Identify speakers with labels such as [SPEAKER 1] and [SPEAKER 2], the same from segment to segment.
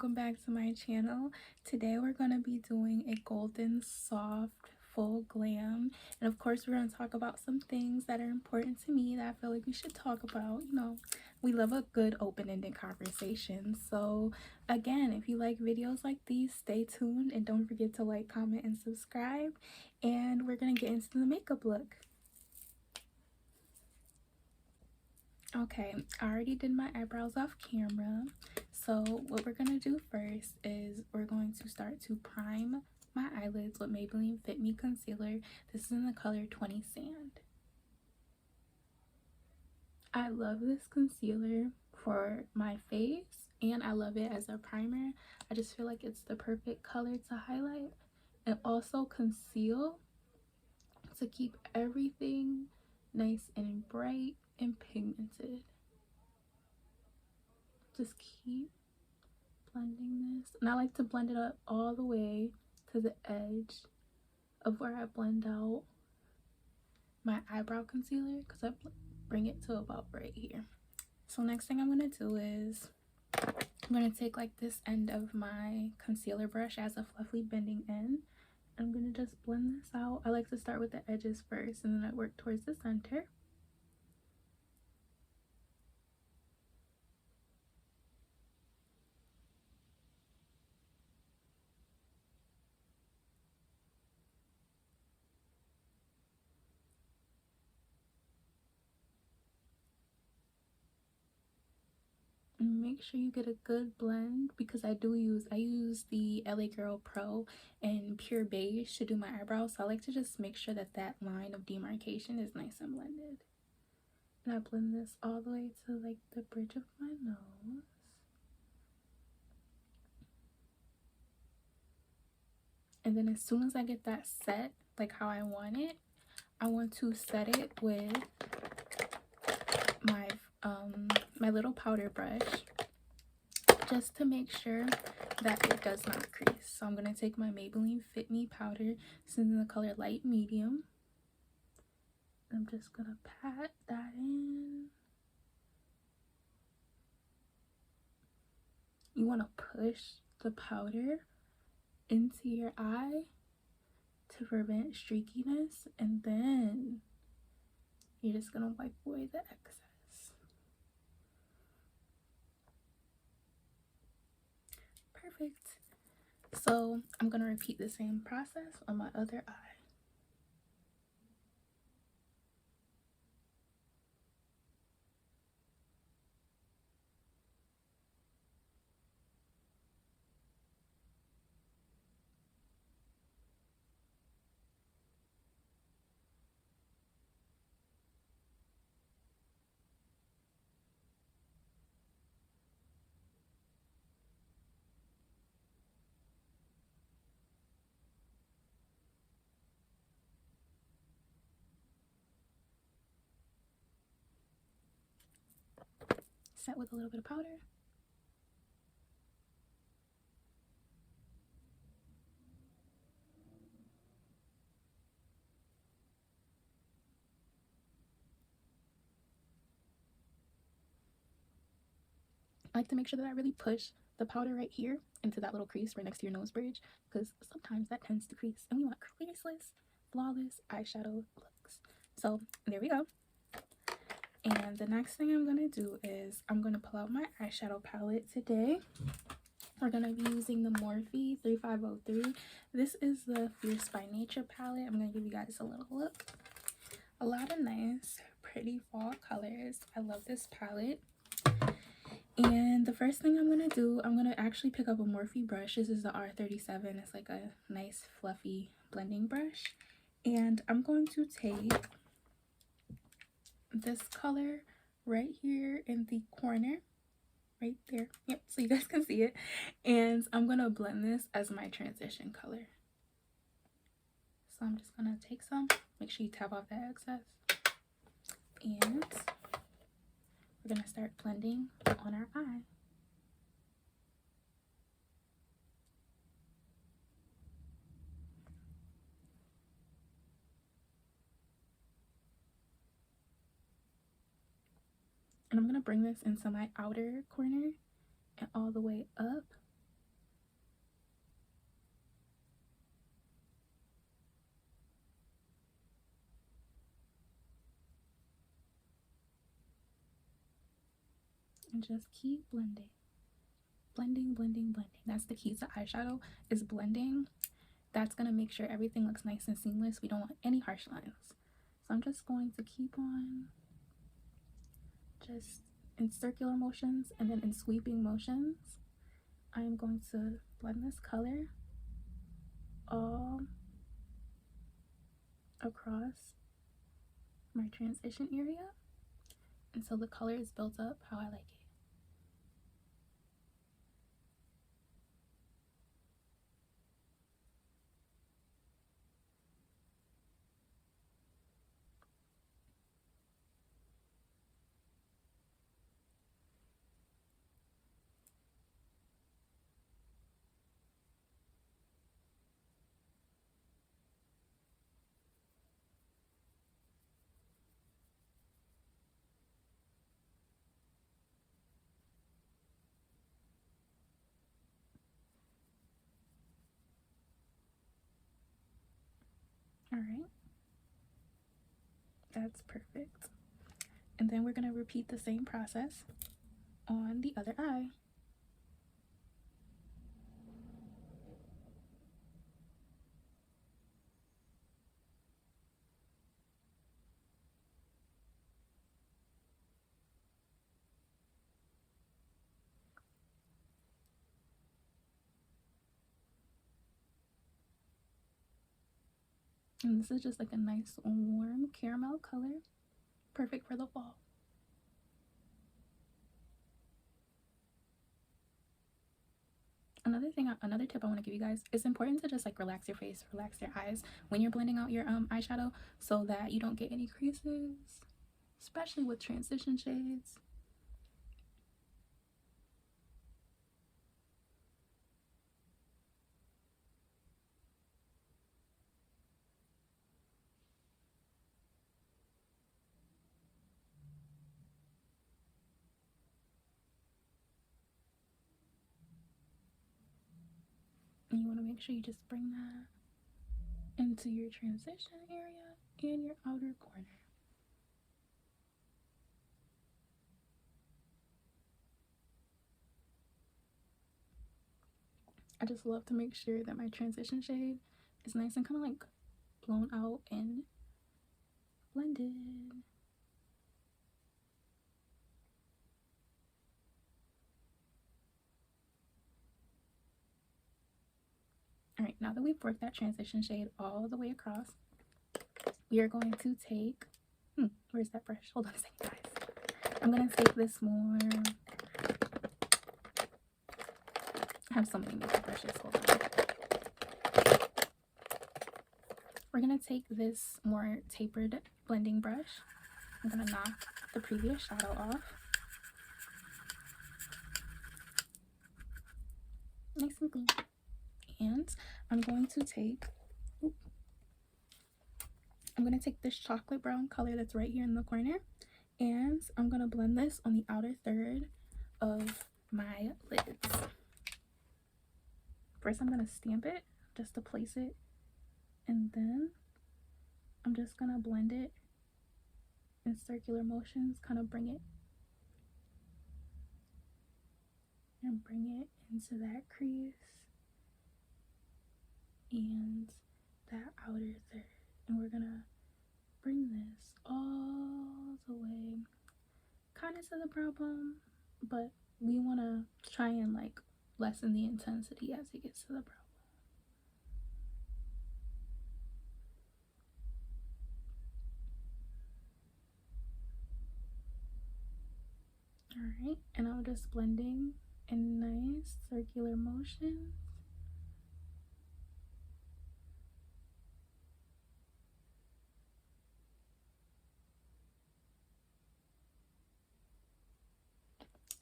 [SPEAKER 1] welcome back to my channel. Today we're going to be doing a golden soft full glam, and of course we're going to talk about some things that are important to me that I feel like we should talk about. You know, we love a good open-ended conversation. So again, if you like videos like these, stay tuned and don't forget to like, comment, and subscribe. And we're going to get into the makeup look. Okay, I already did my eyebrows off camera. So what we're gonna do first is we're going to start to prime my eyelids with Maybelline Fit Me Concealer. This is in the color 20 Sand. I love this concealer for my face and I love it as a primer. I just feel like it's the perfect color to highlight and also conceal to keep everything nice and bright and pigmented. Just keep blending this, and I like to blend it up all the way to the edge of where I blend out my eyebrow concealer, because I bring it to about right here. So next thing I'm going to do is I'm going to take like this end of my concealer brush as a fluffy bending end. I'm going to just blend this out. I like to start with the edges first and then I work towards the center. Make sure you get a good blend, because I use the LA Girl Pro and Pure Beige to do my eyebrows, so I like to just make sure that that line of demarcation is nice and blended. And I blend this all the way to like the bridge of my nose. And then as soon as I get that set like how I want it, I want to set it with my my little powder brush, just to make sure that it does not crease. So I'm going to take my Maybelline Fit Me powder. This is in the color light medium. I'm just going to pat that in. You want to push the powder into your eye to prevent streakiness, and then you're just going to wipe away the excess. Perfect. So I'm going to repeat the same process on my other eye. Set with a little bit of powder. I like to make sure that I really push the powder right here into that little crease right next to your nose bridge, because sometimes that tends to crease and we want creaseless, flawless eyeshadow looks. So there we go. And the next thing I'm going to do is I'm going to pull out my eyeshadow palette today. We're going to be using the Morphe 3503. This is the Fierce by Nature palette. I'm going to give you guys a little look. A lot of nice, pretty fall colors. I love this palette. And the first thing I'm going to do, I'm going to actually pick up a Morphe brush. This is the R37. It's like a nice, fluffy blending brush. And I'm going to take this color right here in the corner. Right there. Yep, so you guys can see it. And I'm going to blend this as my transition color. So I'm just going to take some. Make sure you tap off that excess. And we're going to start blending on our eye. And I'm going to bring this into my outer corner and all the way up and just keep blending. Blending, blending, blending. That's the key to eyeshadow, is blending. That's going to make sure everything looks nice and seamless. We don't want any harsh lines. So I'm just going to keep on just in circular motions, and then in sweeping motions, I'm going to blend this color all across my transition area until the color is built up how I like it. All right, that's perfect. And then we're going to repeat the same process on the other eye. And this is just like a nice warm caramel color, perfect for the fall. Another tip I want to give you guys, it's important to just like relax your face, relax your eyes when you're blending out your eyeshadow, so that you don't get any creases, especially with transition shades. And you want to make sure you just bring that into your transition area and your outer corner. I just love to make sure that my transition shade is nice and kind of like blown out and blended. All right, now that we've worked that transition shade all the way across, we are going to take, where's that brush? Hold on a second, guys. I'm going to take this more, I have so many makeup brushes, hold on. We're going to take this more tapered blending brush. I'm going to knock the previous shadow off. Nice and clean. And I'm going to take this chocolate brown color that's right here in the corner, and I'm going to blend this on the outer third of my lids. First, I'm going to stamp it just to place it, and then I'm just going to blend it in circular motions, kind of bring it into that crease and that outer third. And we're gonna bring this all the way kind of to the brow bone, but we want to try and like lessen the intensity as it gets to the brow bone. All right, and I'm just blending in nice circular motions.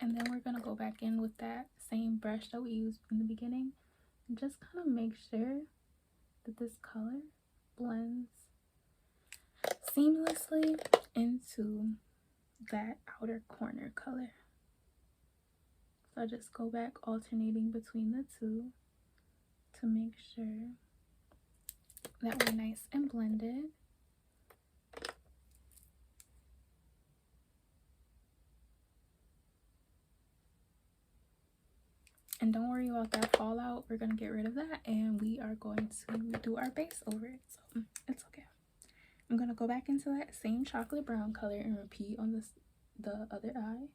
[SPEAKER 1] And then we're gonna go back in with that same brush that we used in the beginning and just kind of make sure that this color blends seamlessly into that outer corner color. So I just go back alternating between the two to make sure that we're nice and blended. And don't worry about that fallout. We're going to get rid of that, and we are going to do our base over it. So it's okay. I'm going to go back into that same chocolate brown color and repeat on the other eye.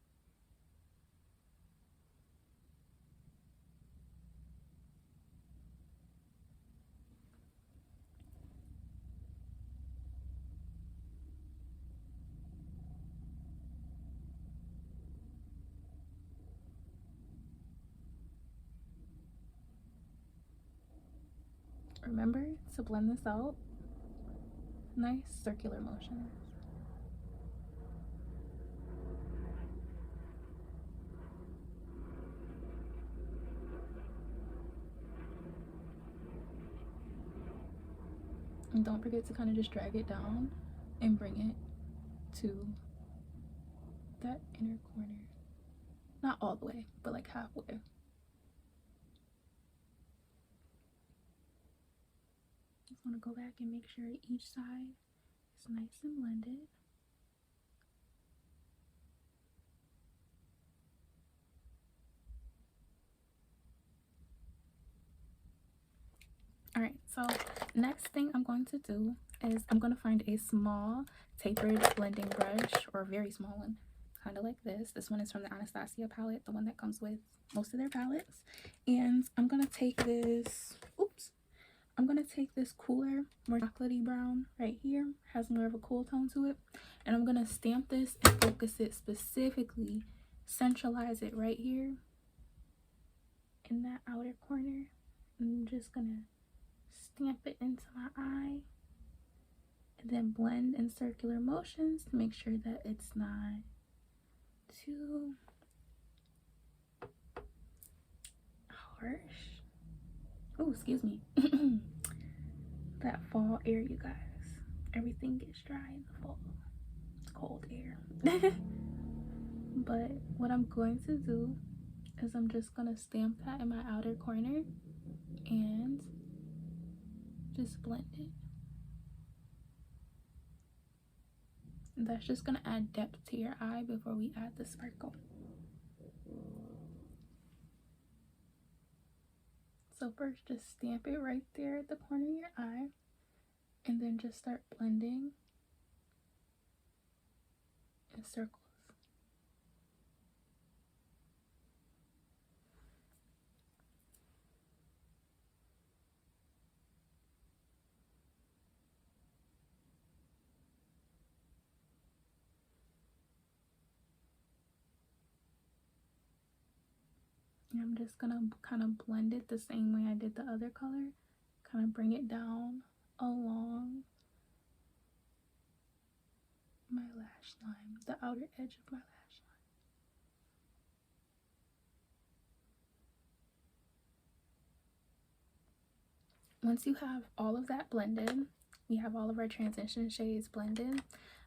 [SPEAKER 1] Remember to blend this out. Nice circular motions. And don't forget to kind of just drag it down and bring it to that inner corner. Not all the way, but like halfway. Just want to go back and make sure each side is nice and blended. Alright, so next thing I'm going to do is I'm going to find a small tapered blending brush, or a very small one, kind of like this. This one is from the Anastasia palette, the one that comes with most of their palettes. And I'm going to take this, I'm going to take this cooler, more chocolatey brown right here, has more of a cool tone to it. And I'm going to stamp this and focus it specifically, centralize it right here in that outer corner. I'm just going to stamp it into my eye and then blend in circular motions to make sure that it's not too harsh. Oh, excuse me. That fall air, you guys. Everything gets dry in the fall. It's cold air. But what I'm going to do is I'm just going to stamp that in my outer corner and just blend it. And that's just going to add depth to your eye before we add the sparkle. So first, just stamp it right there at the corner of your eye, and then just start blending in circles. And I'm just gonna kind of blend it the same way I did the other color. Kind of bring it down along my lash line, the outer edge of my lash line. Once you have all of that blended, we have all of our transition shades blended,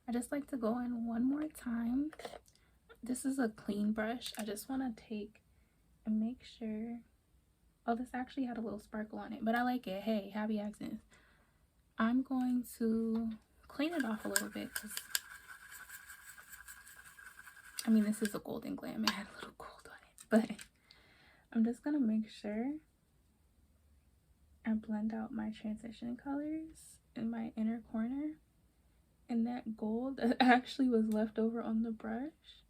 [SPEAKER 1] I just like to go in one more time. This is a clean brush. I just want to take and make sure. Oh, this actually had a little sparkle on it, but I like it. Hey, happy accidents. I'm going to clean it off a little bit because, I mean, this is a golden glam. It had a little gold on it, but I'm just going to make sure I blend out my transition colors in my inner corner. And that gold that actually was left over on the brush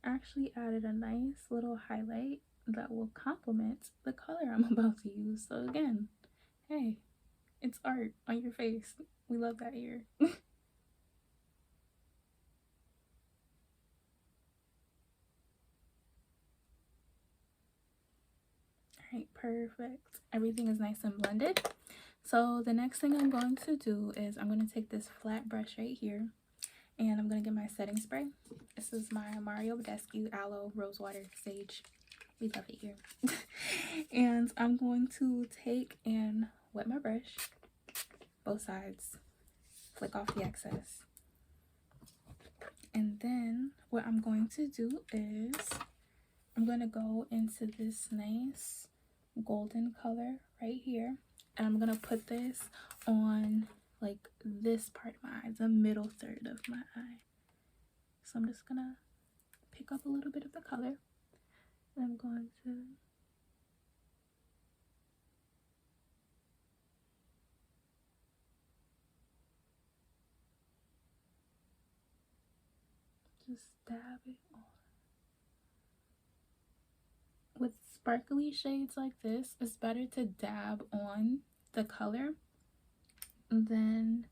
[SPEAKER 1] actually added a nice little highlight that will complement the color I'm about to use. So again, hey, it's art on your face. We love that here. Alright, perfect. Everything is nice and blended. So the next thing I'm going to do is I'm going to take this flat brush right here, and I'm going to get my setting spray. This is my Mario Badescu Aloe Rosewater Sage. We love it here. And I'm going to take and wet my brush, both sides, flick off the excess. And then what I'm going to do is I'm going to go into this nice golden color right here, and I'm going to put this on like this part of my eye, the middle third of my eye. So I'm just going to pick up a little bit of the color, and I'm going to just dab it on. With sparkly shades like this, it's better to dab on the color than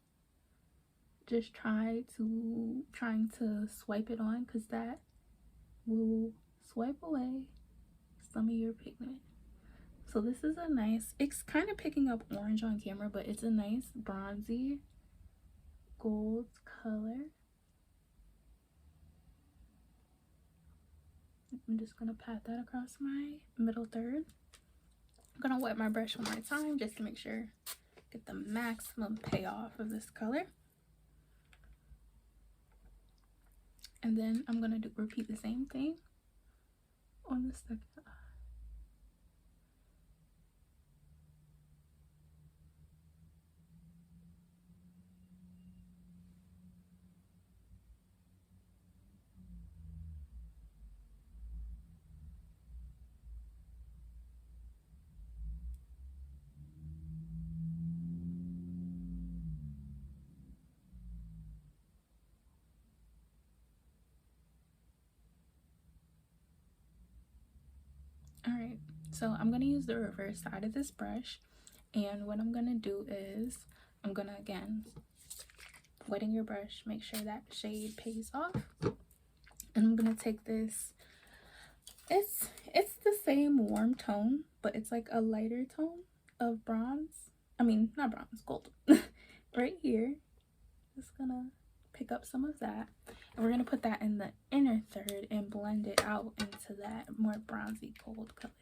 [SPEAKER 1] just trying to swipe it on, because that will swipe away some of your pigment. So this is a nice, it's kind of picking up orange on camera, but it's a nice bronzy gold color. I'm just gonna pat that across my middle third. I'm gonna wet my brush one more time just to make sure get the maximum payoff of this color. And then I'm gonna repeat the same thing on the second eye. Alright, so I'm going to use the reverse side of this brush, and what I'm going to do is I'm going to, again, wetting your brush, make sure that shade pays off, and I'm going to take this, it's the same warm tone, but it's like a lighter tone of bronze, I mean, not bronze, gold, right here. Just gonna pick up some of that, and we're gonna put that in the inner third and blend it out into that more bronzy gold color.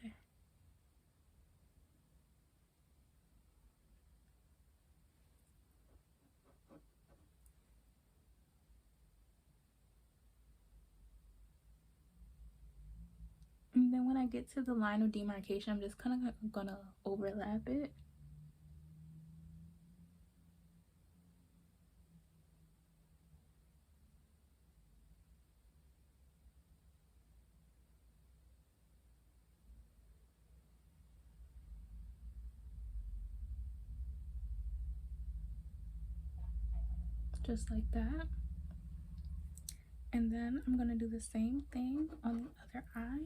[SPEAKER 1] And then when I get to the line of demarcation, I'm just kind of gonna overlap it. Just like that. And then I'm gonna do the same thing on the other eye.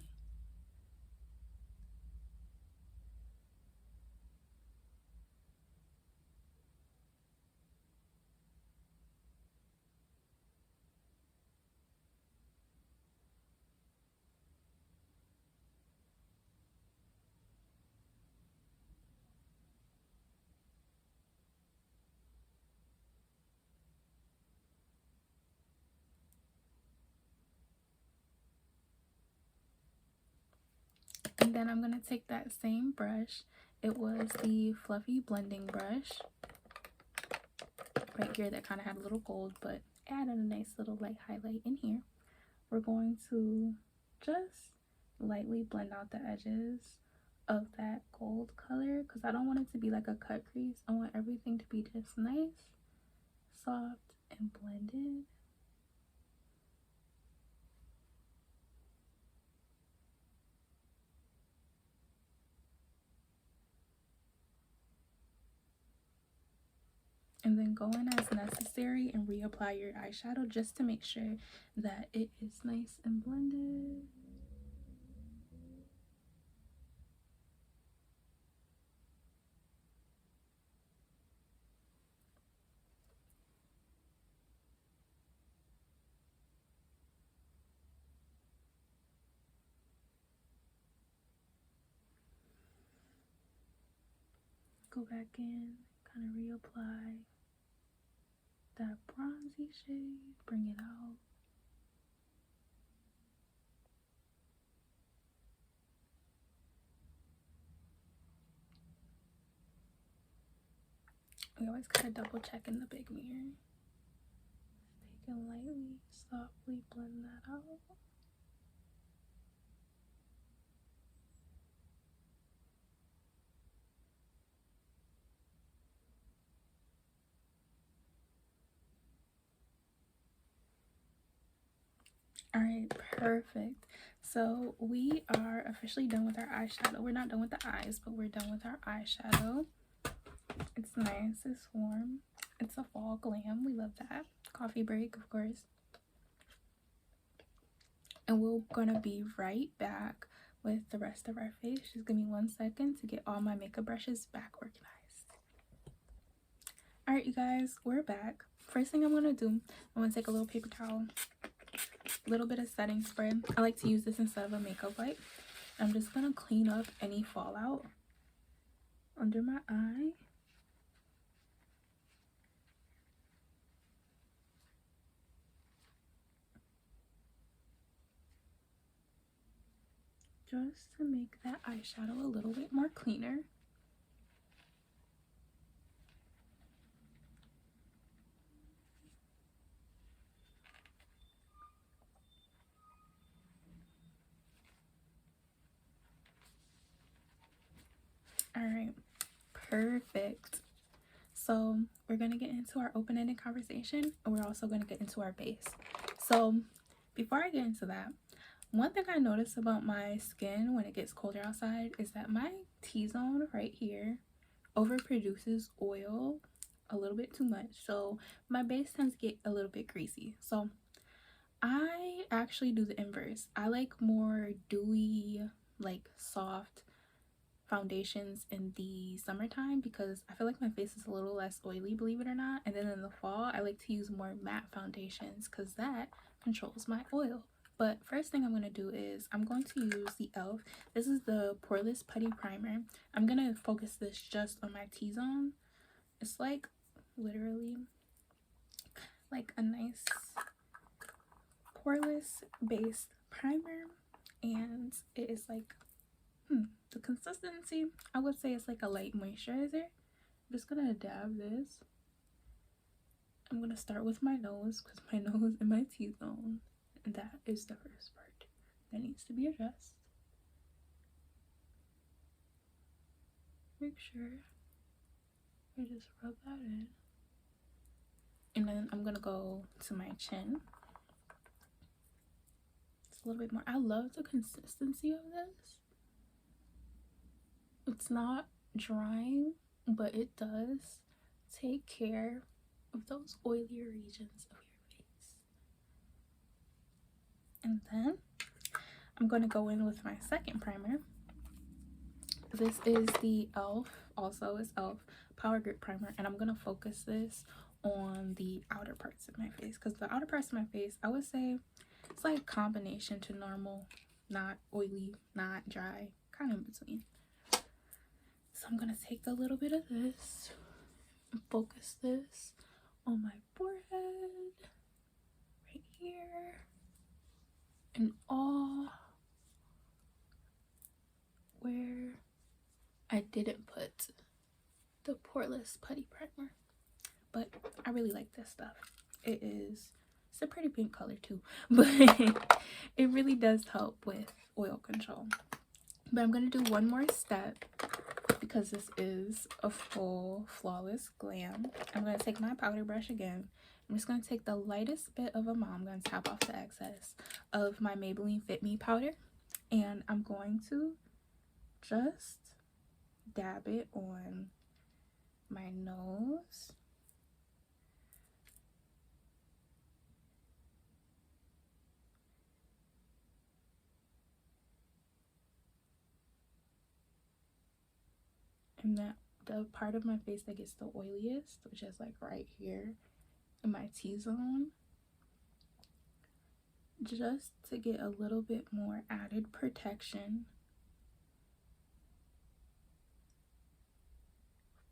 [SPEAKER 1] And then I'm going to take that same brush. It was the fluffy blending brush right here that kind of had a little gold, but added a nice little light highlight in here. We're going to just lightly blend out the edges of that gold color, because I don't want it to be like a cut crease. I want everything to be just nice, soft, and blended. And then go in as necessary and reapply your eyeshadow just to make sure that it is nice and blended. Go back in, kind of reapply that bronzy shade, bring it out. We always gotta double check in the big mirror. Take it lightly, softly blend that out. All right, perfect. So we are officially done with our eyeshadow. We're not done with the eyes, but we're done with our eyeshadow. It's nice, it's warm. It's a fall glam, we love that. Coffee break, of course. and we're gonna be right back with the rest of our face. Just give me 1 second to get all my makeup brushes back organized. All right, you guys, we're back. First thing I'm gonna do, I'm gonna take a little paper towel, a little bit of setting spray. I like to use this instead of a makeup wipe. I'm just gonna clean up any fallout under my eye. Just to make that eyeshadow a little bit more cleaner. All right, perfect. So we're gonna get into our open-ended conversation, and we're also gonna get into our base. So before I get into that, one thing I notice about my skin when it gets colder outside is that my T-zone right here overproduces oil a little bit too much. So my base tends to get a little bit greasy. So I actually do the inverse. I like more dewy, like soft foundations in the summertime because I feel like my face is a little less oily, believe it or not. And then in the fall, I like to use more matte foundations because that controls my oil. But first thing I'm going to do is I'm going to use the e.l.f. This is the Poreless Putty Primer. I'm going to focus this just on my T-zone. It's like literally like a nice poreless based primer, and it is like the consistency, I would say it's like a light moisturizer. I'm just gonna dab this. I'm gonna start with my nose because my nose and my T-zone, and that is the first part that needs to be addressed. Make sure I just rub that in, and then I'm gonna go to my chin. It's a little bit more. I love the consistency of this. It's not drying, but it does take care of those oilier regions of your face. And then I'm going to go in with my second primer. This is the e.l.f. also is e.l.f. Power Grip Primer, and I'm going to focus this on the outer parts of my face because the outer parts of my face, I would say it's like combination to normal, not oily, not dry, kind of in between. So I'm gonna take a little bit of this and focus this on my forehead, right here, and all where I didn't put the Poreless Putty Primer. But I really like this stuff. It's a pretty pink color too, but it really does help with oil control. But I'm gonna do one more step because this is a full flawless glam. I'm going to take my powder brush again. I'm just going to take the lightest bit of amount. I'm going to tap off the excess of my Maybelline Fit Me powder, and I'm going to just dab it on my nose, and that the part of my face that gets the oiliest, which is like right here in my T-zone, just to get a little bit more added protection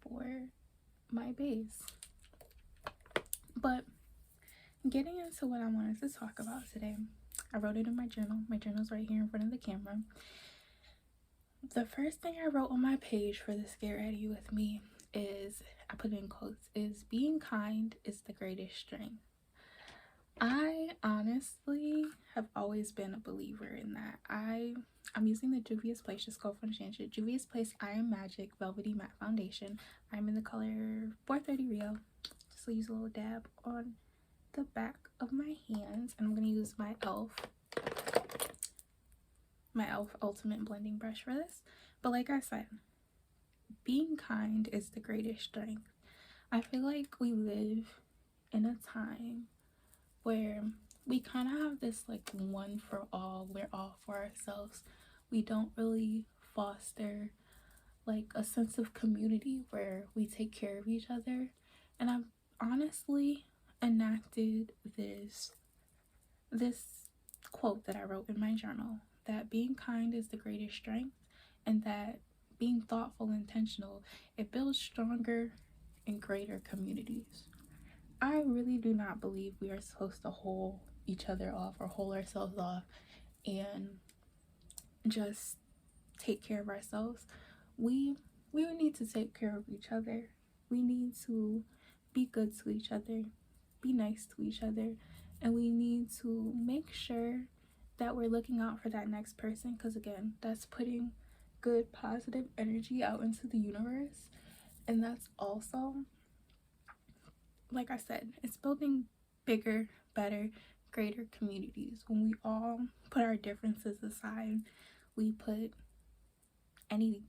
[SPEAKER 1] for my base. But getting into what I wanted to talk about today, I wrote it in my journal. My journal's right here in front of the camera. The first thing I wrote on my page for this Get Ready With Me is, I put it in quotes, is being kind is the greatest strength. I honestly have always been a believer in that. I'm using the Juvia's Place, just go from Sonje. Juvia's Place I Am Magic Velvety Matte Foundation. I'm in the color 430 Real. Just use a little dab on the back of my hands, and I'm going to use my e.l.f. Ultimate Blending Brush for this. But like I said, being kind is the greatest strength. I feel like we live in a time where we kind of have this like one for all, we're all for ourselves. We don't really foster like a sense of community where we take care of each other. And I've honestly enacted this quote that I wrote in my journal, that being kind is the greatest strength, and that being thoughtful and intentional, it builds stronger and greater communities. I really do not believe we are supposed to hold each other off or hold ourselves off and just take care of ourselves. We need to take care of each other. We need to be good to each other, be nice to each other, and we need to make sure that we're looking out for that next person, because again, that's putting good positive energy out into the universe. And that's also, like I said, it's building bigger, better, greater communities when we all put our differences aside. We put any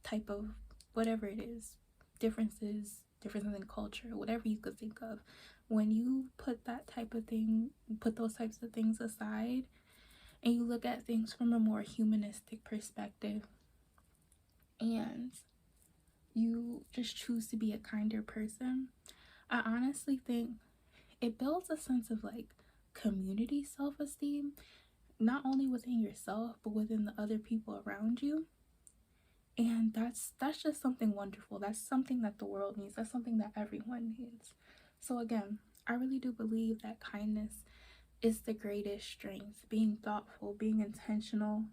[SPEAKER 1] type of whatever it is, differences in culture, whatever you could think of. When you put those types of things aside, and you look at things from a more humanistic perspective, and you just choose to be a kinder person, I honestly think it builds a sense of like community self-esteem, not only within yourself but within the other people around you. And that's just something wonderful. That's something that the world needs. That's something that everyone needs. So again, I really do believe that kindness is the greatest strength. Being thoughtful, being intentional,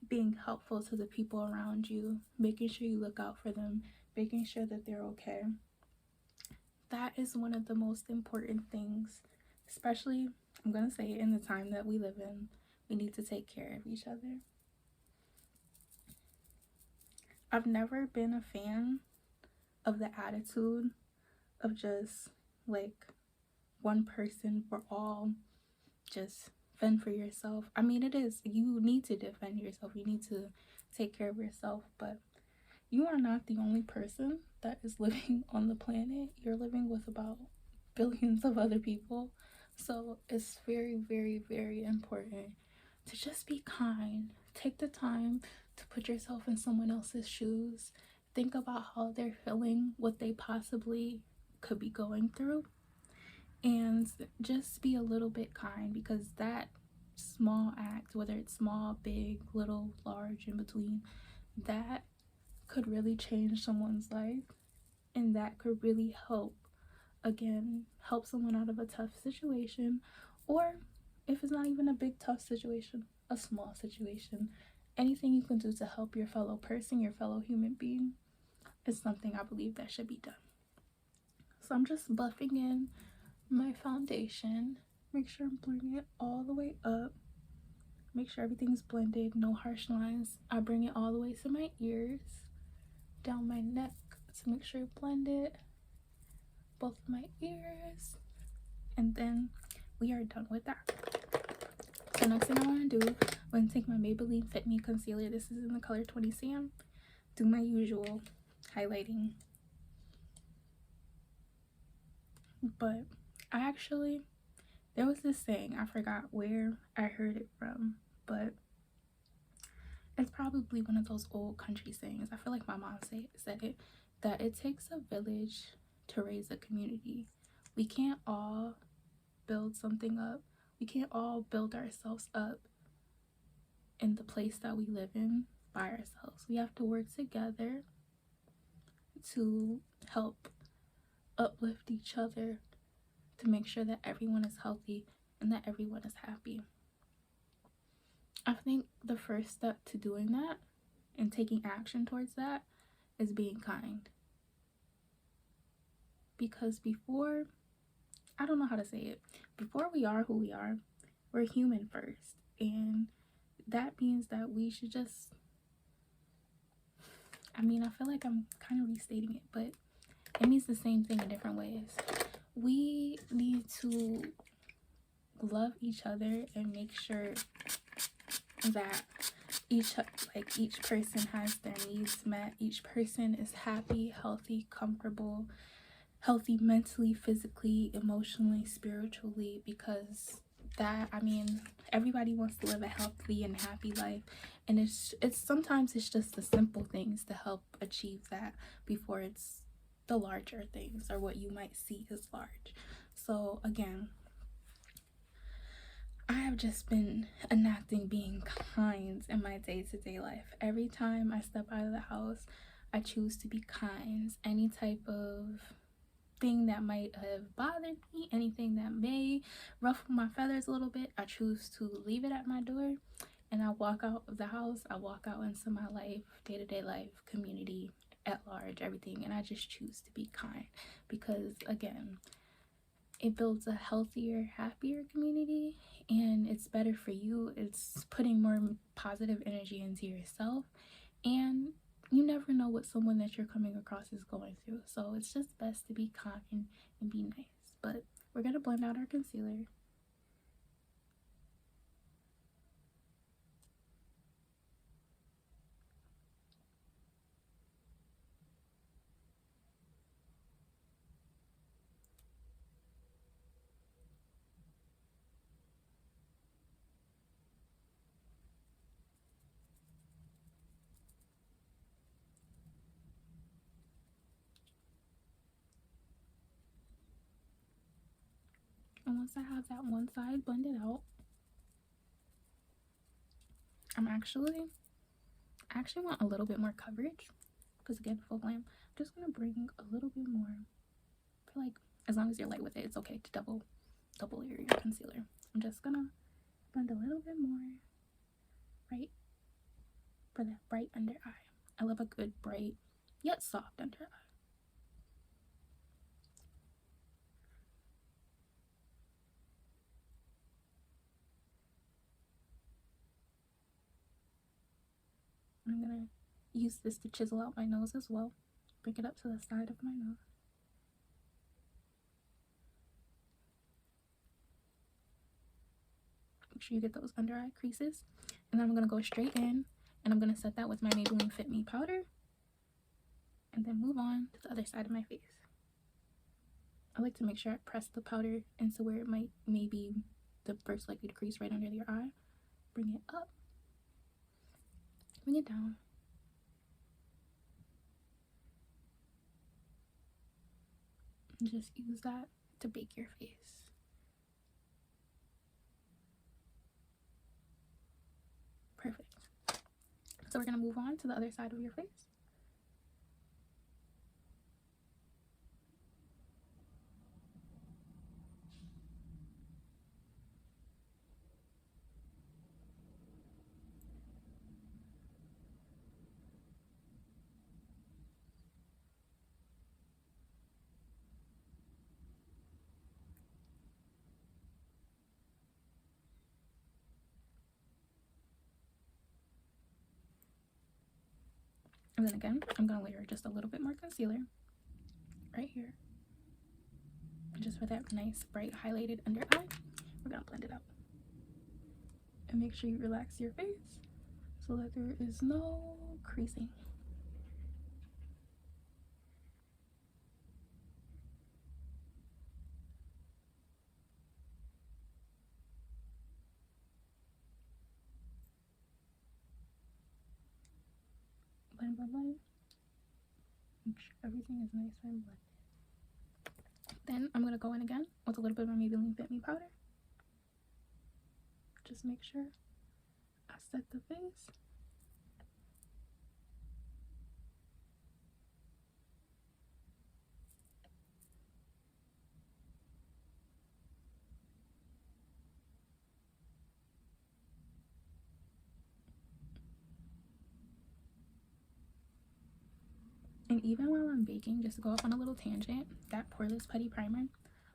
[SPEAKER 1] being helpful to the people around you, making sure you look out for them, making sure that they're okay. That is one of the most important things, especially, I'm going to say it, in the time that we live in. We need to take care of each other. I've never been a fan of the attitude of just like one person for all, just fend for yourself. I mean, it is, you need to defend yourself, you need to take care of yourself, but you are not the only person that is living on the planet. You're living with about billions of other people. So it's very, very, very important to just be kind. Take the time to put yourself in someone else's shoes. Think about how they're feeling, what they possibly could be going through, and just be a little bit kind, because that small act, whether it's small, big, little, large, in between, that could really change someone's life, and that could really help someone out of a tough situation, or if it's not even a big tough situation, a small situation, anything you can do to help your fellow person, your fellow human being, is something I believe that should be done. So I'm just buffing in my foundation, make sure I'm blurring it all the way up, make sure everything's blended, no harsh lines. I bring it all the way to my ears, down my neck to make sure I blend it, both of my ears, and then we are done with that. So next thing I want to do, I'm going to take my Maybelline Fit Me concealer. This is in the color 20 Sam. Do my usual highlighting, but there was this saying, I forgot where I heard it from, but it's probably one of those old country sayings. I feel like my mom said it, that it takes a village to raise a community. We can't all build something up. We can't all build ourselves up in the place that we live in by ourselves. We have to work together to help uplift each other, to make sure that everyone is healthy and that everyone is happy. I think the first step to doing that and taking action towards that is being kind. Because I don't know how to say it, before we are who we are, we're human first. And that means that we should just, I feel like I'm kind of restating it, but it means the same thing in different ways. We need to love each other and make sure that each person has their needs met. Each person is happy, healthy, comfortable, healthy mentally, physically, emotionally, spiritually, because that, I mean, everybody wants to live a healthy and happy life, and it's sometimes it's just the simple things to help achieve that before it's the larger things or what you might see as large. So again, I have just been enacting being kind in my day-to-day life. Every time I step out of the house, I choose to be kind. Any type of thing that might have bothered me, anything that may ruffle my feathers a little bit, I choose to leave it at my door, and I walk out of the house. I walk out into my life, day-to-day life, community at large, everything, and I just choose to be kind, because again, it builds a healthier, happier community, and it's better for you. It's putting more positive energy into yourself, and you never know what someone that you're coming across is going through. So it's just best to be kind and be nice. But we're gonna blend out our concealer. And once I have that one side blended out, I actually want a little bit more coverage, because again, full glam. I'm just gonna bring a little bit more. I feel like as long as you're light with it, it's okay to double layer your concealer. I'm just gonna blend a little bit more right for that bright under eye. I love a good bright yet soft under eye. I'm gonna use this to chisel out my nose as well. Bring it up to the side of my nose. Make sure you get those under eye creases. And then I'm gonna go straight in, and I'm gonna set that with my Maybelline Fit Me powder, and then move on to the other side of my face. I like to make sure I press the powder into where it might maybe the first likely to crease right under your eye. Bring it up, bring it down. And just use that to bake your face. Perfect. So we're gonna move on to the other side of your face. And then again, I'm gonna layer just a little bit more concealer right here. And just for that nice bright highlighted under eye, we're gonna blend it out. And make sure you relax your face so that there is no creasing. Blend, blend, blend. Make sure everything is nice and blended. Then I'm gonna go in again with a little bit of my Maybelline Fit Me powder. Just make sure I set the face. And even while I'm baking, just to go off on a little tangent, that Poreless Putty Primer,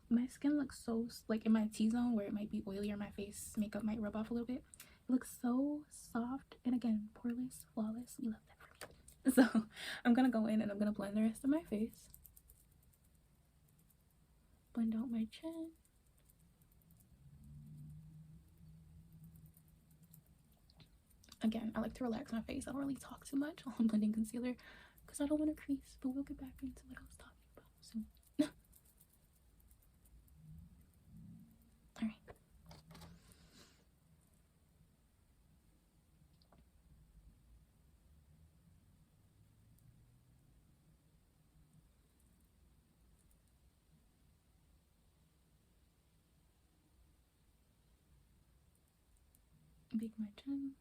[SPEAKER 1] my skin looks so, like in my T-zone where it might be oily or my face makeup might rub off a little bit, it looks so soft. And again, poreless, flawless, we love that for me. So I'm gonna go in and I'm gonna blend the rest of my face. Blend out my chin. Again, I like to relax my face. I don't really talk too much while I'm blending concealer because I don't want to crease, but we'll get back into what I was talking about soon. bake my chin.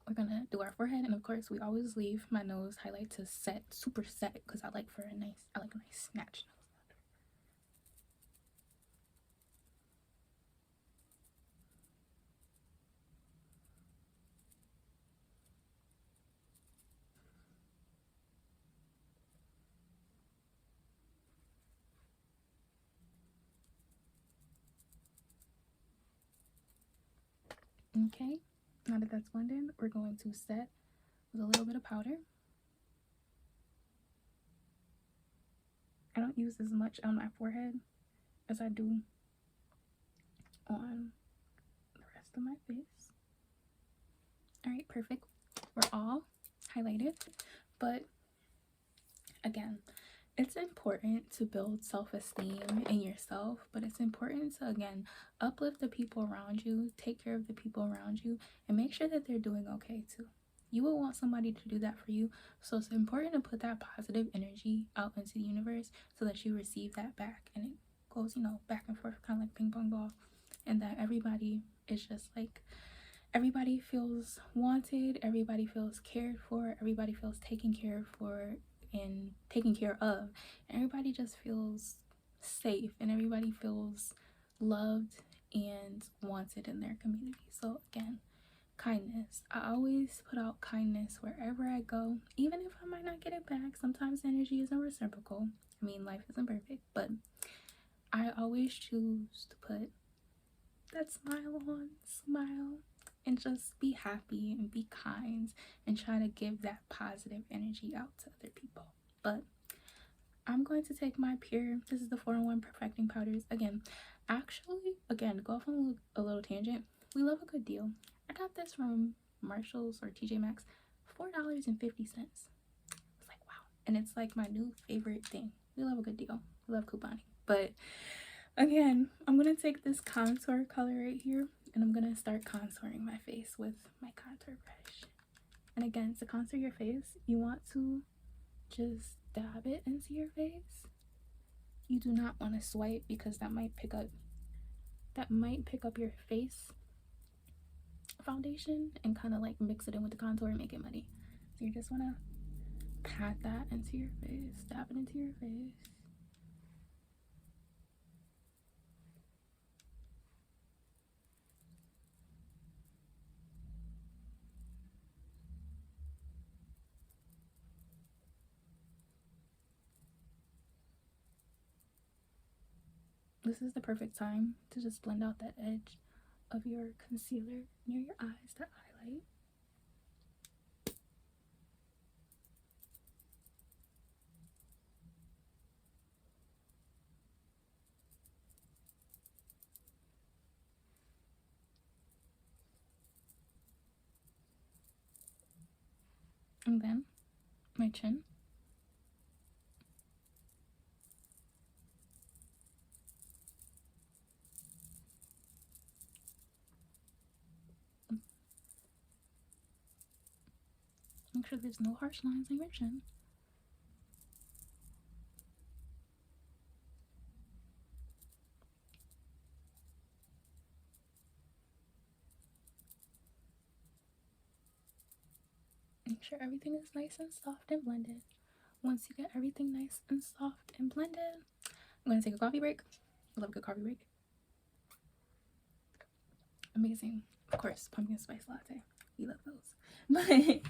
[SPEAKER 1] We're gonna do our forehead, and of course we always leave my nose highlight to set, super set, because I like a nice snatch nose. Okay, now that that's blended, we're going to set with a little bit of powder. I don't use as much on my forehead as I do on the rest of my face. All right, perfect. We're all highlighted, but again, it's important to build self-esteem in yourself, but it's important to, again, uplift the people around you, take care of the people around you, and make sure that they're doing okay too. You will want somebody to do that for you, so it's important to put that positive energy out into the universe so that you receive that back, and it goes, you know, back and forth, kind of like ping pong ball, and that everybody is just like, everybody feels wanted, everybody feels cared for, everybody feels taken care for and taken care of. Everybody just feels safe, and everybody feels loved and wanted in their community. So again, kindness. I always put out kindness wherever I go, even if I might not get it back. Sometimes energy isn't reciprocal. I mean, life isn't perfect, but I always choose to put that smile on, smile, and just be happy and be kind and try to give that positive energy out to other people. But I'm going to take my pure, this is the 4-in-1 perfecting powders. Again, go off on a little tangent. We love a good deal. I got this from Marshalls or TJ Maxx, $4.50. It's like, wow. And it's like my new favorite thing. We love a good deal. We love couponing. But again, I'm going to take this contour color right here, and I'm going to start contouring my face with my contour brush. And again, to contour your face, you want to just dab it into your face. You do not want to swipe, because that might pick up your face foundation and kind of like mix it in with the contour and make it muddy. So you just want to pat that into your face, dab it into your face. This is the perfect time to just blend out that edge of your concealer near your eyes, that highlight. And then my chin. Make sure there's no harsh lines on your chin. Make sure everything is nice and soft and blended. Once you get everything nice and soft and blended, I'm going to take a coffee break. I love a good coffee break. Amazing. Of course, pumpkin spice latte. We love those. But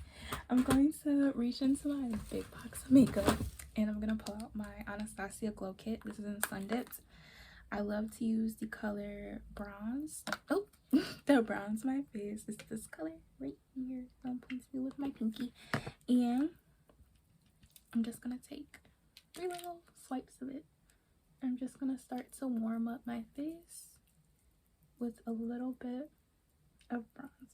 [SPEAKER 1] I'm going to reach into my big box of makeup, and I'm going to pull out my Anastasia Glow Kit. This is in Sun Dipped. I love to use the color bronze. Oh, the bronze my face is this color right here. I'm pointing you with my pinky, and I'm just gonna take 3 little swipes of it. I'm just gonna start to warm up my face with a little bit of bronzer.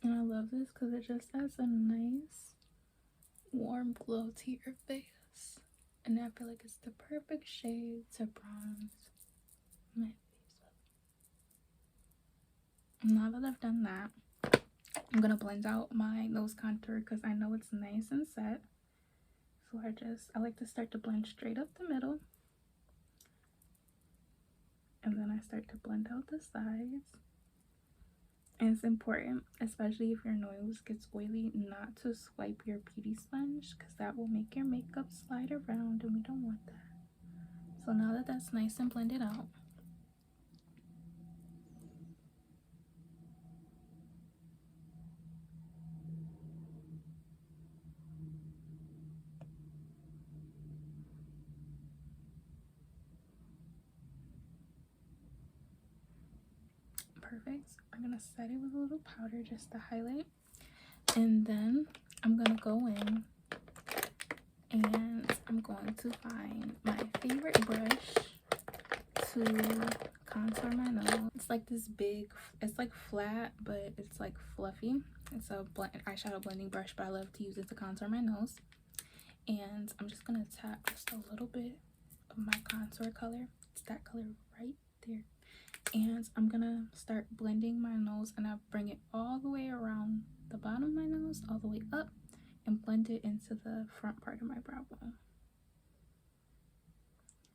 [SPEAKER 1] And I love this because it just adds a nice warm glow to your face. And I feel like it's the perfect shade to bronze my face with. Now that I've done that, I'm gonna blend out my nose contour because I know it's nice and set. So I like to start to blend straight up the middle. And then I start to blend out the sides. And it's important, especially if your nose gets oily, not to swipe your beauty sponge because that will make your makeup slide around and we don't want that. So now that that's nice and blended out, perfect. I'm gonna set it with a little powder just to highlight. And then I'm gonna go in and I'm going to find my favorite brush to contour my nose. It's like this big, it's like flat, but it's like fluffy. It's a eyeshadow blending brush, but I love to use it to contour my nose. And I'm just gonna tap just a little bit of my contour color. It's that color right there. And I'm gonna start blending my nose, and I bring it all the way around the bottom of my nose, all the way up, and blend it into the front part of my brow bone.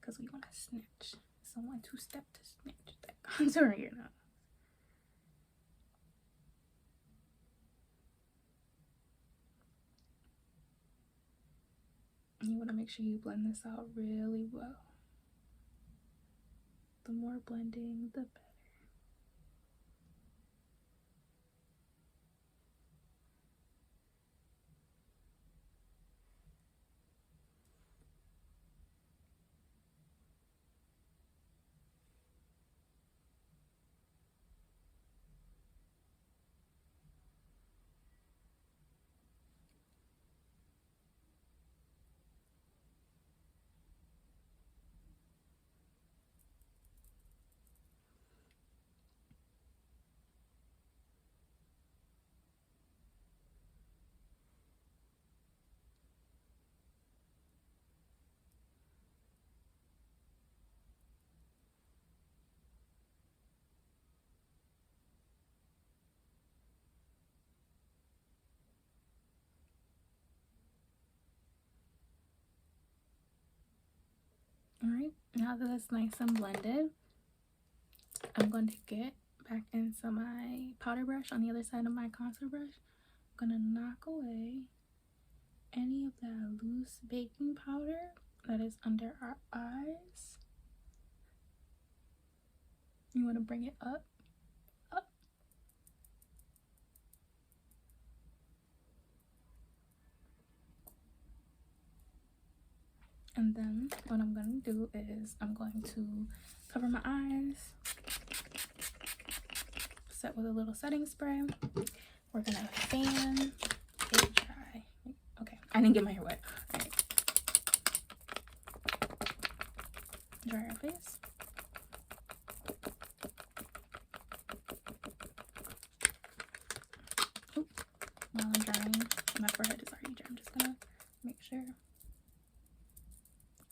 [SPEAKER 1] Because we want to snatch. Someone two-step to snatch that contour in your nose. You want to make sure you blend this out really well. The more blending, the better. Alright, now that it's nice and blended, I'm going to get back into my powder brush on the other side of my contour brush. I'm going to knock away any of that loose baking powder that is under our eyes. You want to bring it up. And then what I'm going to do is I'm going to cover my eyes, set with a little setting spray. We're going to fan it dry. Okay, I didn't get my hair wet. All right. Dry our face. Oops. While I'm drying, my forehead is already dry. I'm just going to make sure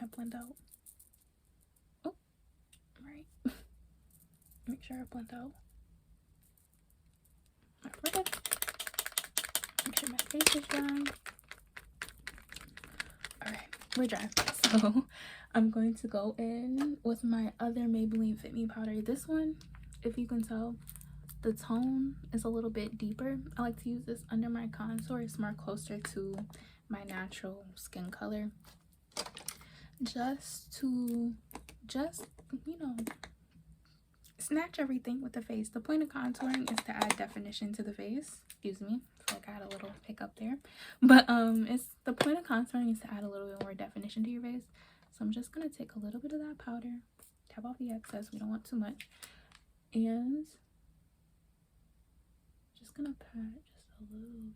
[SPEAKER 1] I blend out. Oh, right. Make sure I blend out my forehead. Make sure my face is dry. Alright, we're dry. So I'm going to go in with my other Maybelline Fit Me powder. This one, if you can tell, the tone is a little bit deeper. I like to use this under my contour. It's more closer to my natural skin color. Just to, you know, snatch everything with the face. The point of contouring is to add definition to the face. Excuse me, I feel like I had a little hiccup there. But it's the point of contouring is to add a little bit more definition to your face. So I'm just gonna take a little bit of that powder, tap off the excess. We don't want too much, and just gonna pat just a little bit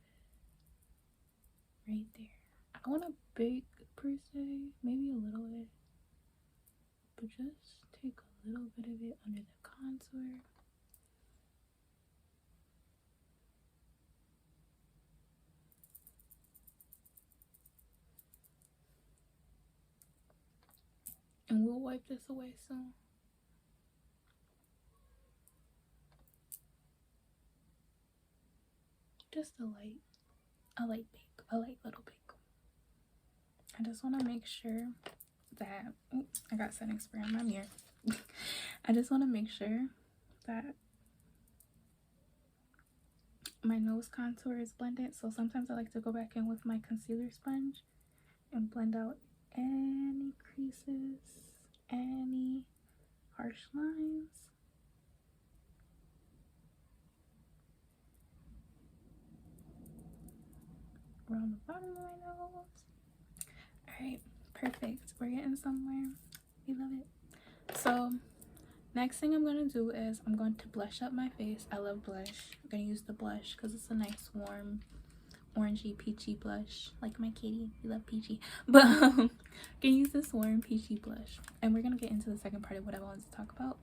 [SPEAKER 1] right there. I don't want to bake per se, maybe a little bit, but just take a little bit of it under the contour. And we'll wipe this away soon. Just a light bake, a light little bake. I just want to make sure that, I got setting spray on my mirror. I just want to make sure that my nose contour is blended. So sometimes I like to go back in with my concealer sponge and blend out any creases, any harsh lines. Around the bottom of my nose. Alright, perfect. We're getting somewhere. We love it. So next thing I'm going to do is I'm going to blush up my face. I love blush. I'm going to use the blush because it's a nice warm orangey peachy blush, like my kitty. We love peachy. But I'm gonna use this warm peachy blush, and we're gonna get into the second part of what I wanted to talk about.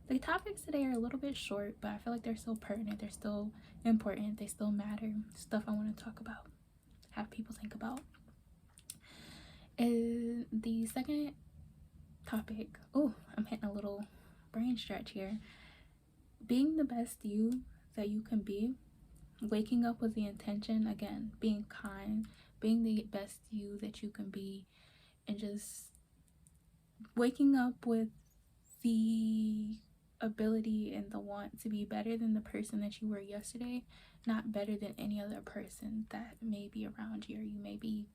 [SPEAKER 1] The topics today are a little bit short, but I feel like they're still pertinent, they're still important, they still matter. Stuff I want to talk about, have people think about. Is the second topic, oh, I'm hitting a little brain stretch here. Being the best you that you can be. Waking up with the intention, again, being kind, being the best you that you can be, and just waking up with the ability and the want to be better than the person that you were yesterday, not better than any other person that may be around you or you may be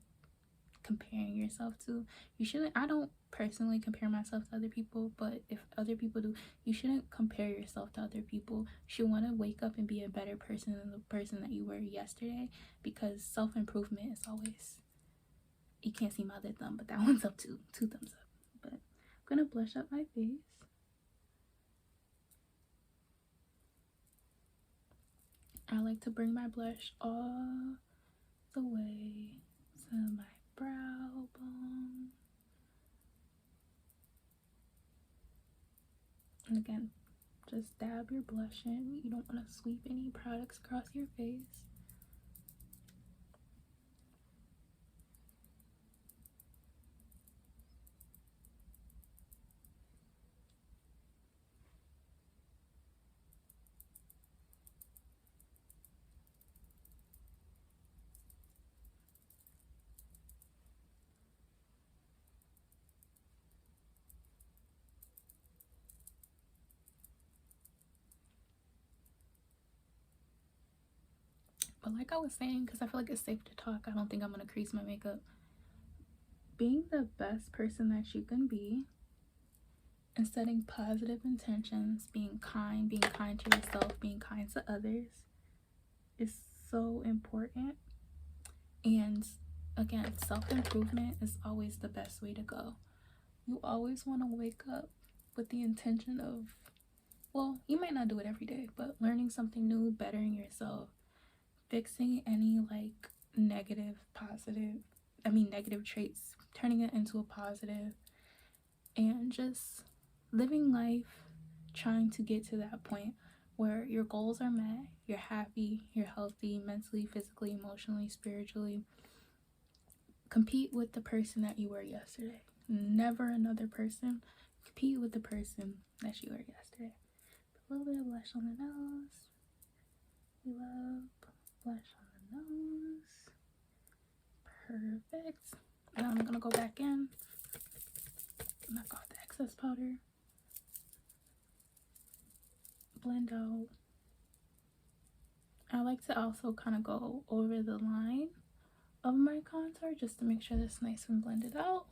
[SPEAKER 1] comparing yourself to. You shouldn't. I don't personally compare myself to other people, but if other people do, you shouldn't compare yourself to other people. You should want to wake up and be a better person than the person that you were yesterday, because self-improvement is always, you can't see my other thumb, but that one's up too, 2 thumbs up. But I'm gonna blush up my face. I like to bring my blush all the way to my brow bone. And again, just dab your blush in. You don't want to sweep any products across your face. But like I was saying, because I feel like it's safe to talk, I don't think I'm going to crease my makeup. Being the best person that you can be and setting positive intentions, being kind to yourself, being kind to others is so important. And again, self-improvement is always the best way to go. You always want to wake up with the intention of, well, you might not do it every day, but learning something new, bettering yourself, fixing any like negative traits, turning it into a positive, and just living life trying to get to that point where your goals are met, you're happy, you're healthy, mentally, physically, emotionally, spiritually. Compete with the person that you were yesterday, never another person. Compete with the person that you were yesterday. A little bit of blush on the nose. We love blush on the nose. Perfect. And I'm gonna go back in, knock off the excess powder, blend out. I like to also kind of go over the line of my contour just to make sure that's nice and blended out.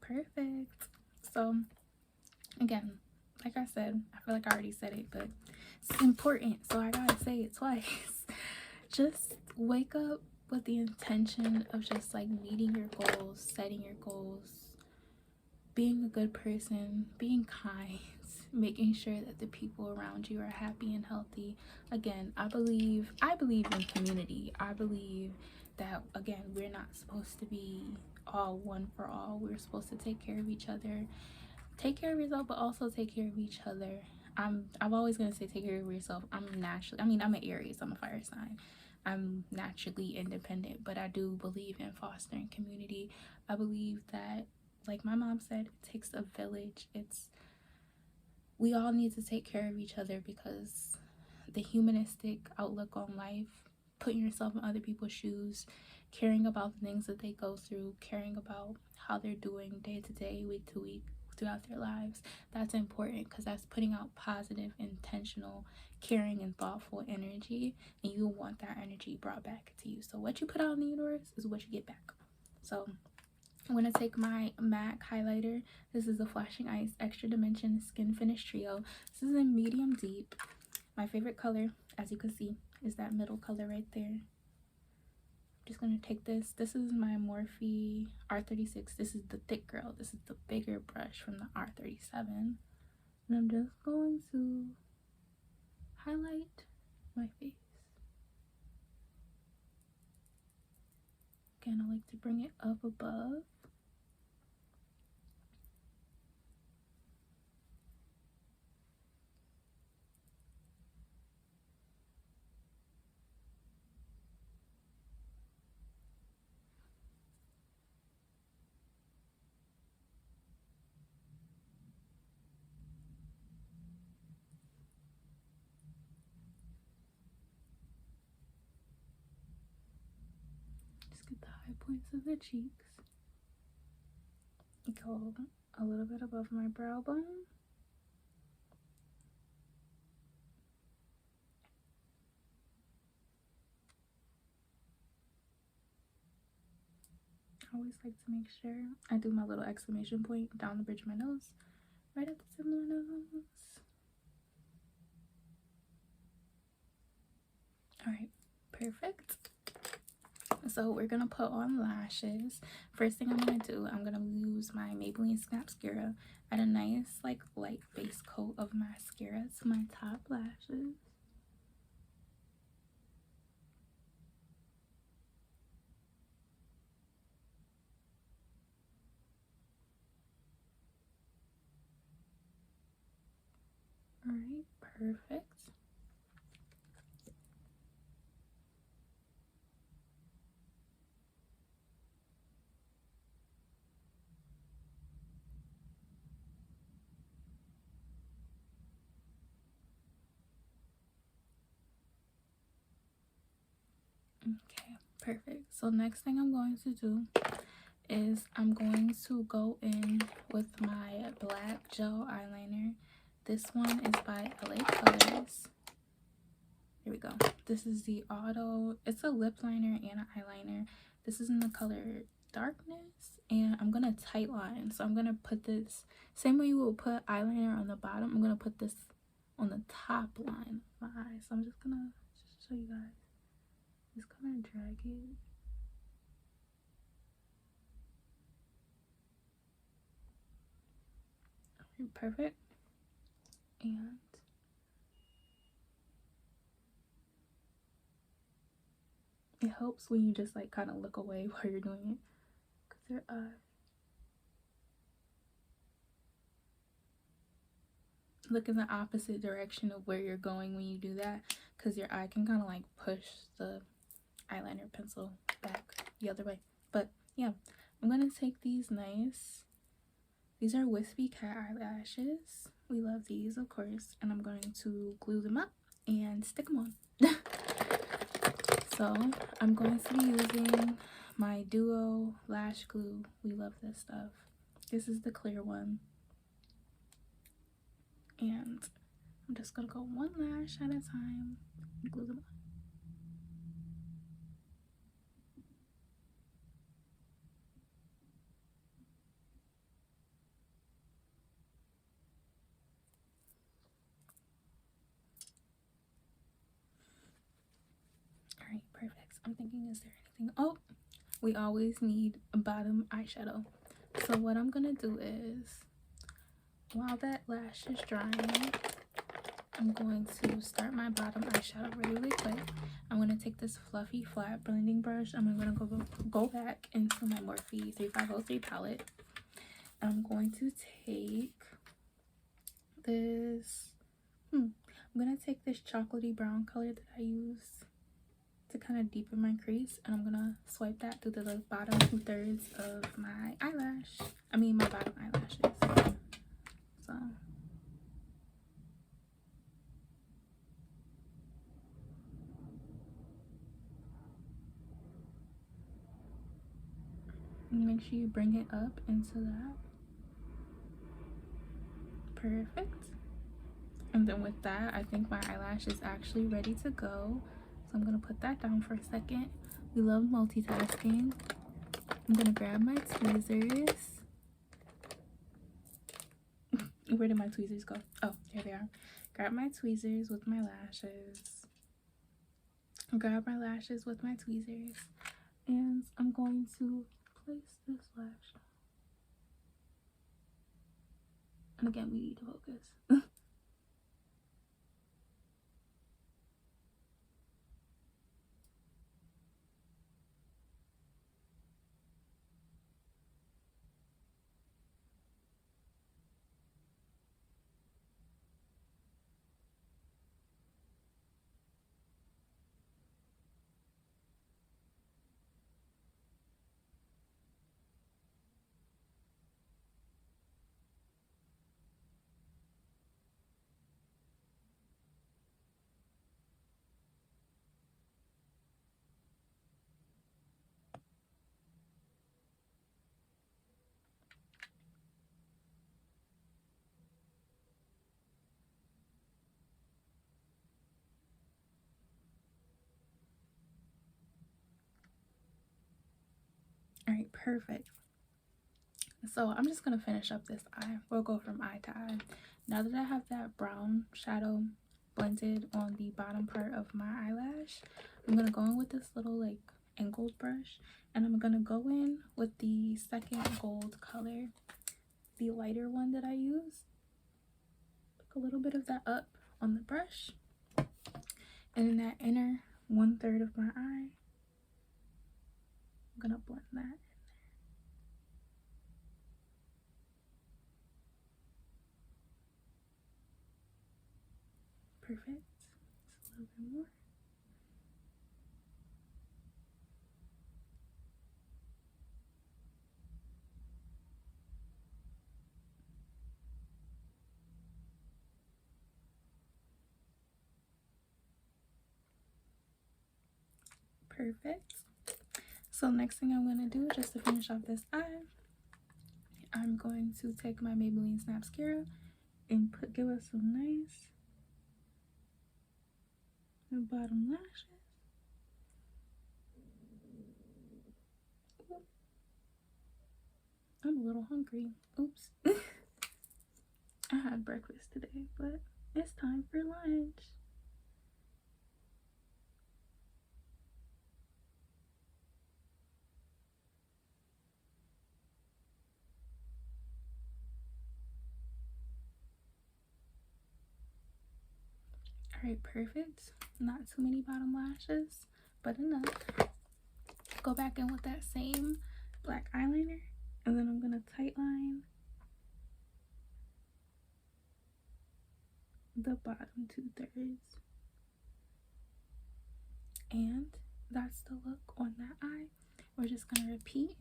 [SPEAKER 1] Perfect. So again, like I said, I feel like I already said it, but it's important, so I gotta say it twice. Just wake up with the intention of just like meeting your goals, setting your goals, being a good person, being kind, making sure that the people around you are happy and healthy. Again, I believe in community. I believe that, again, we're not supposed to be all one for all. We're supposed to take care of each other. take care of yourself, but also take care of each other. I'm always gonna say take care of yourself. I'm an Aries, I'm a fire sign. I'm naturally independent, but I do believe in fostering community. I believe that, like my mom said, it takes a village. We all need to take care of each other, because the humanistic outlook on life, putting yourself in other people's shoes, caring about the things that they go through, caring about how they're doing day to day, week to week, throughout their lives, that's important, because that's putting out positive, intentional, caring, and thoughtful energy, and you want that energy brought back to you. So what you put out in the universe is what you get back. So I'm going to take my MAC highlighter. This is the Flashing Ice Extra Dimension Skin Finish Trio. This is in medium deep. My favorite color, as you can see, is that middle color right there. I'm just going to take this. This is my Morphe R36. This is the thick girl. This is the bigger brush from the R37. And I'm just going to highlight my face. Again, I like to bring it up above. Just get the high points of the cheeks. Go a little bit above my brow bone. I always like to make sure I do my little exclamation point down the bridge of my nose, right at the tip of my nose. Alright, perfect. So we're gonna put on lashes. First thing I'm gonna do, I'm gonna use my Maybelline Mascara, add a nice like light base coat of mascara to my top lashes. Alright, perfect. Okay, perfect. So next thing I'm going to do is I'm going to go in with my black gel eyeliner. This one is by LA Colors. Here we go. This is the Auto. It's a lip liner and an eyeliner. This is in the color Darkness, and I'm gonna tight line. So I'm gonna put this same way you will put eyeliner on the bottom. I'm gonna put this on the top line of my eye. So I'm just gonna show you guys. Just kind of drag it. Okay, perfect. And it helps when you just like kind of look away while you're doing it, because your eye, look in the opposite direction of where you're going when you do that, because your eye can kind of like push the eyeliner pencil back the other way. But yeah, I'm gonna take these are wispy cat eyelashes. We love these, of course, and I'm going to glue them up and stick them on. So I'm going to be using my Duo lash glue. We love this stuff. This is the clear one, and I'm just gonna go one lash at a time and glue them on. Alright, perfect. I'm thinking, is there anything? Oh, we always need a bottom eyeshadow. So what I'm gonna do is, while that lash is drying, I'm going to start my bottom eyeshadow really quick. I'm going to take this fluffy flat blending brush. I'm going to go back into my Morphe 3503 palette. I'm going to take this, I'm going to take this chocolatey brown color that I use to kind of deepen my crease, and I'm going to swipe that through the bottom 2/3 of my my bottom eyelashes. So make sure you bring it up into that. Perfect. And then with that, I think my eyelash is actually ready to go. So I'm going to put that down for a second. We love multitasking. I'm going to grab my tweezers. Where did my tweezers go? Oh, here they are. Grab my tweezers with my lashes. Grab my lashes with my tweezers. And I'm going to place this lash. And again, we need to focus. All right, perfect. So I'm just gonna finish up this eye. We'll go from eye to eye. Now that I have that brown shadow blended on the bottom part of my eyelash, I'm gonna go in with this little like angled brush, and I'm gonna go in with the second gold color, the lighter one that I use. Pick a little bit of that up on the brush, and in that inner 1/3 of my eye, I'm gonna blend that. Perfect. Just a little bit more. Perfect. So next thing I'm going to do, just to finish off this eye, I'm going to take my Maybelline Snapscara and give us some nice bottom lashes. I'm a little hungry. Oops. I had breakfast today, but it's time for lunch. Alright, perfect. Not too many bottom lashes, but enough. Go back in with that same black eyeliner, and then I'm going to tightline the bottom 2/3. And that's the look on that eye. We're just going to repeat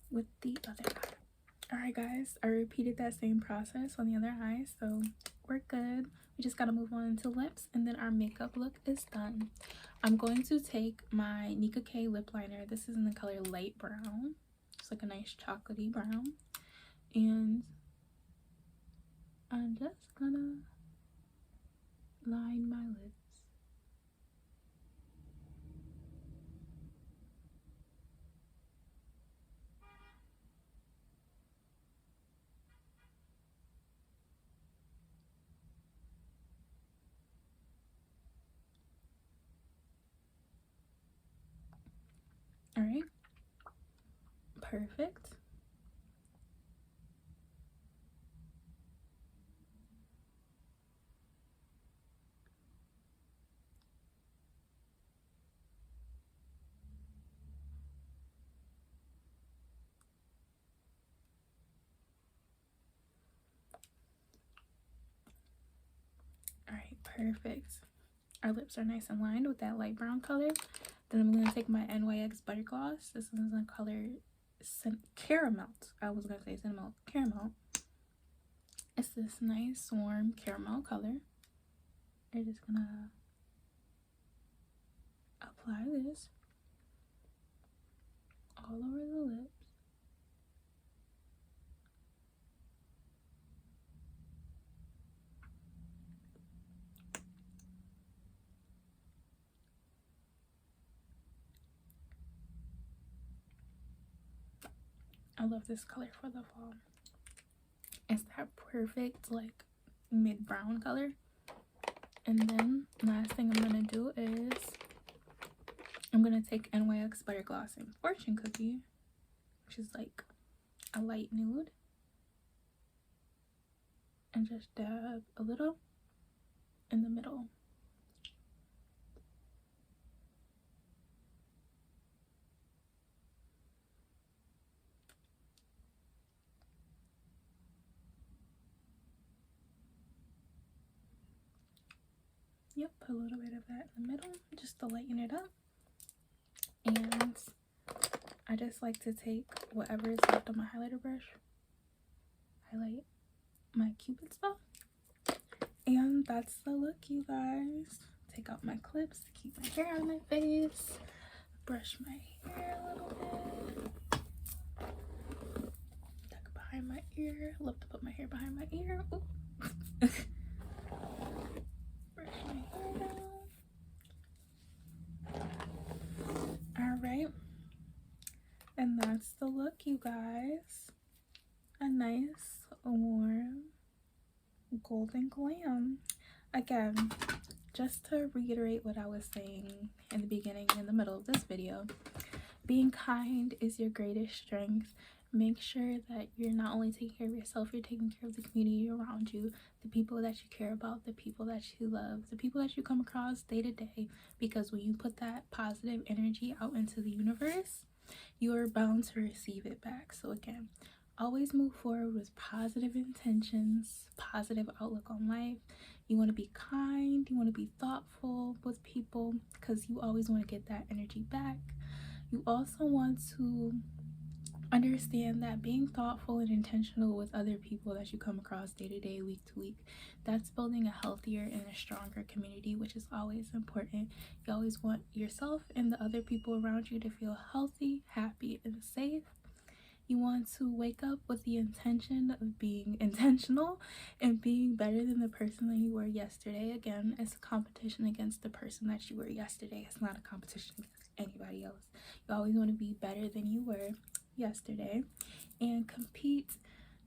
[SPEAKER 1] with the other eye. Alright guys, I repeated that same process on the other eye, so we're good. We just gotta move on to lips, and then our makeup look is done. I'm going to take my Nika K lip liner. This is in the color light brown. It's like a nice chocolatey brown. And I'm just gonna line my lips. Alright, perfect. Perfect. Our lips are nice and lined with that light brown color. Then I'm going to take my NYX Butter Gloss. This is in the color Caramel. I was going to say Cinnamon. Caramel. It's this nice warm caramel color. I'm just going to apply this all over the lips. I love this color for the fall. It's that perfect like mid-brown color. And then last thing I'm gonna do is I'm gonna take NYX Butter Gloss and Fortune Cookie, which is like a light nude, and just dab a little in the middle. Yep, put a little bit of that in the middle just to lighten it up. And I just like to take whatever is left on my highlighter brush, highlight my Cupid's bow. And that's the look, you guys. Take out my clips to keep my hair on my face. Brush my hair a little bit. Tuck behind my ear. Love to put my hair behind my ear. Ooh. Brush my hair down. Alright. And that's the look, you guys. A nice, warm, golden glam. Again, just to reiterate what I was saying in the beginning and in the middle of this video, being kind is your greatest strength. Make sure that you're not only taking care of yourself, you're taking care of the community around you, the people that you care about, the people that you love, the people that you come across day to day, because when you put that positive energy out into the universe, you are bound to receive it back. So again, always move forward with positive intentions, positive outlook on life. You want to be kind, you want to be thoughtful with people because you always want to get that energy back. You also want to understand that being thoughtful and intentional with other people that you come across day to day, week to week, that's building a healthier and a stronger community, which is always important. You always want yourself and the other people around you to feel healthy, happy, and safe. You want to wake up with the intention of being intentional and being better than the person that you were yesterday. Again, it's a competition against the person that you were yesterday. It's not a competition against anybody else. You always want to be better than you were yesterday and compete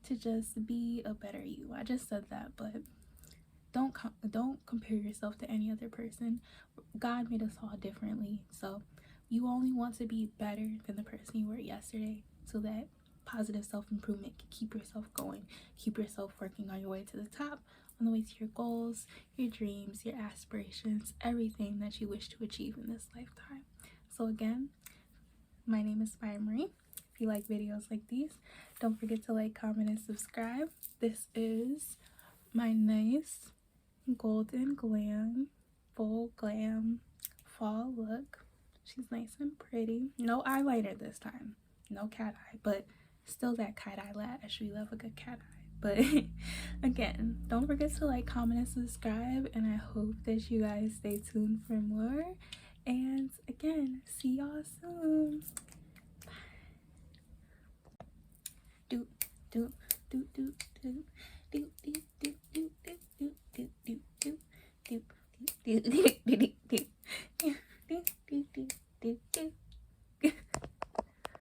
[SPEAKER 1] to just be a better you. I just said that, but don't compare yourself to any other person. God made us all differently, so you only want to be better than the person you were yesterday, so that positive self-improvement can keep yourself going, keep yourself working on your way to the top, on the way to your goals, your dreams, your aspirations, everything that you wish to achieve in this lifetime. So again, my name is Fire Marie. If you like videos like these, don't forget to like, comment, and subscribe. This is my nice golden glam, full glam fall look. She's nice and pretty. No eyeliner this time. No cat eye, but still that cat eye lash. We love a good cat eye. But again, don't forget to like, comment, and subscribe. And I hope that you guys stay tuned for more. And again, see y'all soon. Do do do do do do do do do do do do do do do do do do.